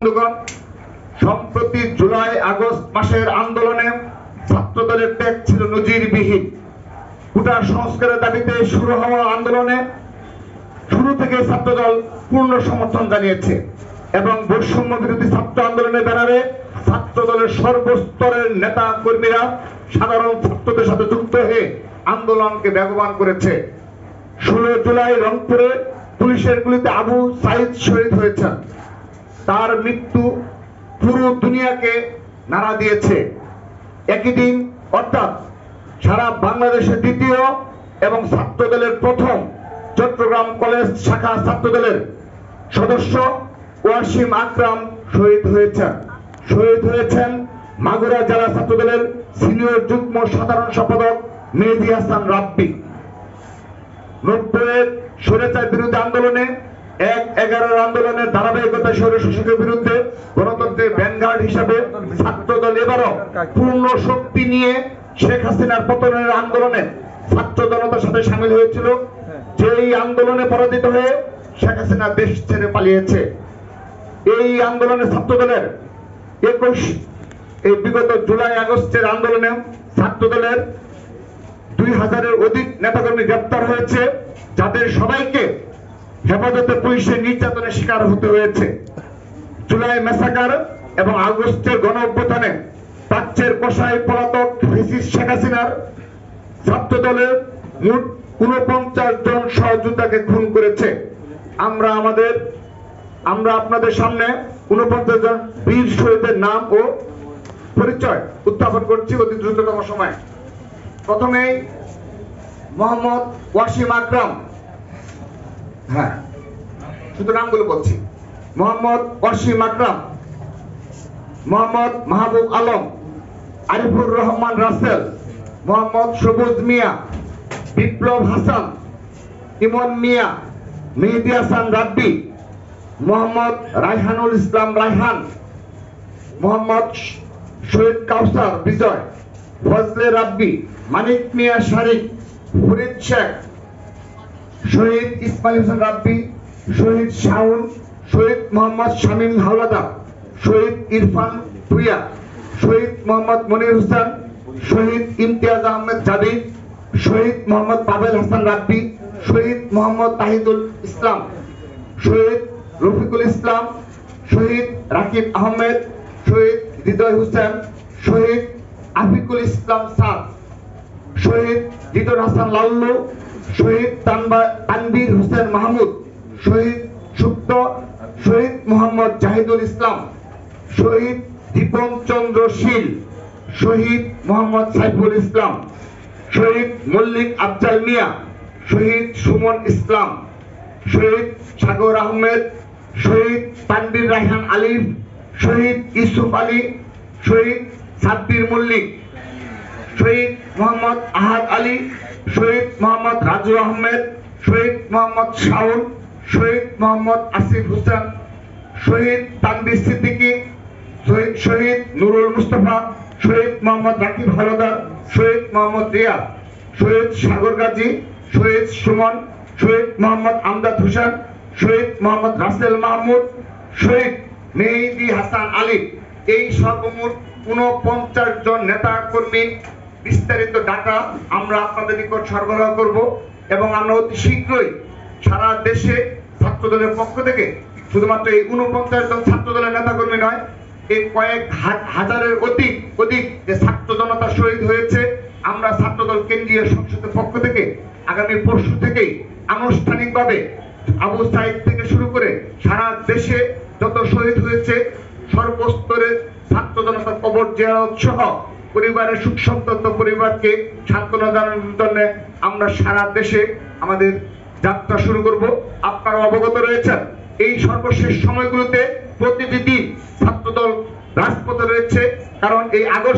বন্ধুগণ, সম্প্রতি July August মাসের আন্দোলনে ছাত্রদলের ত্যাগ ছিল নজিরবিহীন। কোটা সংস্কারের দাবিতে শুরু হওয়া আন্দোলনে শুরু থেকে ছাত্রদল পূর্ণ সমর্থন জানিয়েছে এবং বৈষম্য বিরোধী ছাত্র আন্দোলনের ব্যানারে ছাত্রদলের সর্বস্তরের নেতা কর্মীরা সাধারণ ছাত্রদের সাথে যুক্ত হয়ে আন্দোলনকে বেগবান করেছে। 16 জুলাই রংপুরে পুলিশের গুলিতে আবু সাইদ শহীদ হয়েছেন। তার মৃত্যু পুরো দুনিয়াকে নাড়া দিয়েছে। একই দিন অর্থাৎ সারা বাংলাদেশের দ্বিতীয় এবং ছাত্রদলের প্রথম চট্টগ্রাম কলেজ শাখা ছাত্রদলের সদস্য ওয়াসিম আকরাম শহীদ হয়েছেন মাগুরা জেলা ছাত্রদলের সিনিয়র যুগ্ম সাধারণ সম্পাদক মেহেদী হাসান রাব্বি। 90-এর স্বৈরাচার বিরোধী আন্দোলনে 1-11 আন্দোলনের ধারাবাহিকতা স্বৈরশাসকের বিরুদ্ধে গণতন্ত্রের ভ্যানগার্ড হিসাবে ছাত্রদল এবারও পূর্ণ শক্তি নিয়ে শেখ হাসিনার পতনের আন্দোলনে ছাত্র জনতার সাথে সামিল হয়েছিল। যেই আন্দোলনে পরাজিত হয়ে শেখ হাসিনা দেশ ছেড়ে পালিয়েছে। এই আন্দোলনে ছাত্রদলের বিগত জুলাই আগস্টের আন্দোলনে ছাত্রদলের 2000-এর অধিক নেতাকর্মী গ্রেপ্তার হয়েছে, যাদের সবাইকে হেফাজতে পুলিশের নির্যাতনের শিকার হতে হয়েছে। জুলাই ম্যাসাকার এবং আগস্টের গণ অভ্যুত্থানে প্রাচ্যের কষাই পলাতক ফ্যাসিস্ট শেখ হাসিনার ছাত্রদলের মোট 49 জন সহযোদ্ধাকে খুন করেছে। আমরা আপনাদের সামনে 49 জন বীর শহীদের নাম ও পরিচয় উত্থাপন করছি অতি দ্রুততম সময়। প্রথমেই মোহাম্মদ ওয়াসিম আকরাম, শুধু নামগুলো বলছি। মোহাম্মদ ওয়াসিম আকরাম, মোহাম্মদ মাহবুব আলম, আরিফুর রহমান রাসেল, মোহাম্মদ সবুজ মিয়া, বিপ্লব হাসান, ইমন মিয়া, মেহেদী হাসান রাব্বি, মোহাম্মদ রায়হানুল ইসলাম রায়হান, মোহাম্মদ শহীদ কাউসার বিজয়, ফজলে রাব্বি, মানিক মিয়া শারিক, ফরিদ শেখ, শহীদ ইসমাইল হোসেন রাব্বি, শহীদ শাহুন, শহীদ মোহাম্মদ শামীম হাওলাদার, শহীদ ইরফান ভুইয়া, শহীদ মোহাম্মদ মনির হোসেন, শহীদ ইমতিয়াজ আহমেদ জাবির, শহীদ মোহাম্মদ পাভেল হাসান রাব্বি, শহীদ মোহাম্মদ তাহিদুল ইসলাম, শহীদ রফিকুল ইসলাম, শহীদ রাকিব আহমেদ, শহীদ হৃদয় হোসেন, শহীদ আফিকুল ইসলাম সাদ, শহীদ জিদুর হাসান লাল্লু, শহীদ তানবীর হোসেন মাহমুদ, শহীদ সুপ্ত, শহীদ মোহাম্মদ জাহিদুল ইসলাম, শহীদ দীপন চন্দ্র শীল, শহীদ মোহাম্মদ সাইফুল ইসলাম, শহীদ মল্লিক আফজাল মিয়া, শহীদ সুমন ইসলাম, শহীদ সাগর আহমেদ, শহীদ তানবীর রায়হান আলিফ, শহীদ ইউসুফ আলী, শহীদ সাব্বির মল্লিক, শহীদ মোহাম্মদ আহাদ আলী, শহীদ মোহাম্মদ রাজু আহমেদ, শহীদ মোহাম্মদ শাহুন, শহীদ মোহাম্মদ আসিফ হোসেন, শহীদ তানভীর সিদ্দিকী, শহীদ নুরুল মুস্তফা, শহীদ মোহাম্মদ রাকিব হাওলাদার, শহীদ মোহাম্মদ রিয়াদ, শহীদ সাগর গাজী, শহীদ সুমন, শহীদ মোহাম্মদ আমজাদ হোসেন, শহীদ মোহাম্মদ রাসেল মাহমুদ, শহীদ মেহেদী হাসান আলী। এই সর্বমোট 49 জন নেতা কর্মী বিস্তারিত ডাটা আমরা আপনাদের নিকট সরবরাহ করব এবং আমরা অতি শীঘ্রই সারা দেশে ছাত্রদলের পক্ষ থেকে শুধুমাত্র এই 49 জন ছাত্রদলের নেতা কর্মী নয়, এই কয়েক হাজারের অধিক যে ছাত্র জনতা শহীদ হয়েছে, আমরা ছাত্রদল কেন্দ্রীয় সংসদের পক্ষ থেকে আগামী পরশু থেকেই আনুষ্ঠানিকভাবে আবু সাইদ থেকে শুরু করে সারা দেশে যত শহীদ হয়েছে সর্বস্তরের ছাত্র জনতার কবর জিয়ারত সহ পরিবারের সুখ সন্তত পরিবারকে সান্ত্বনা জানানোর জন্য আমরা সারা দেশে আমাদের যাত্রা শুরু করব। আপনারা অবগত রয়েছেন এই সর্বশেষ সময়গুলোতে প্রতিটি দিন ছাত্রদল রাজপথে রয়েছে, কারণ এই আগস্ট